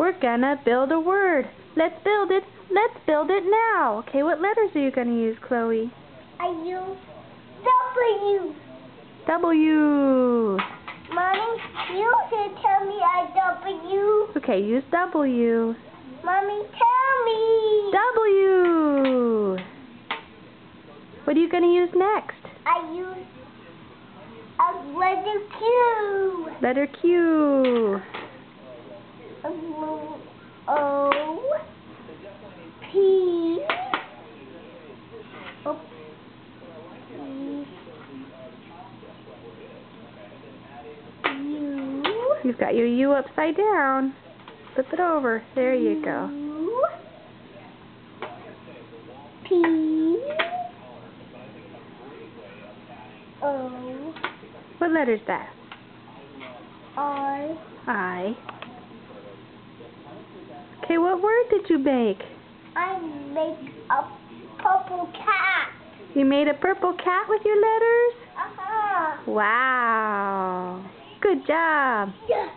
We're gonna build a word. Let's build it. Let's build it now. Okay, what letters are you gonna use, Chloe? I use W. W. Mommy, you can tell me W. Okay, use W. Mommy, tell me. W. What are you gonna use next? I use a letter Q. Letter Q. O. P. O. U. You've got your U upside down. Flip it over. There you go. U. P. O. What letter's that? I. I. Okay, what word did you make? I make a purple cat. You made a purple cat with your letters? Uh-huh. Wow. Good job. Yeah.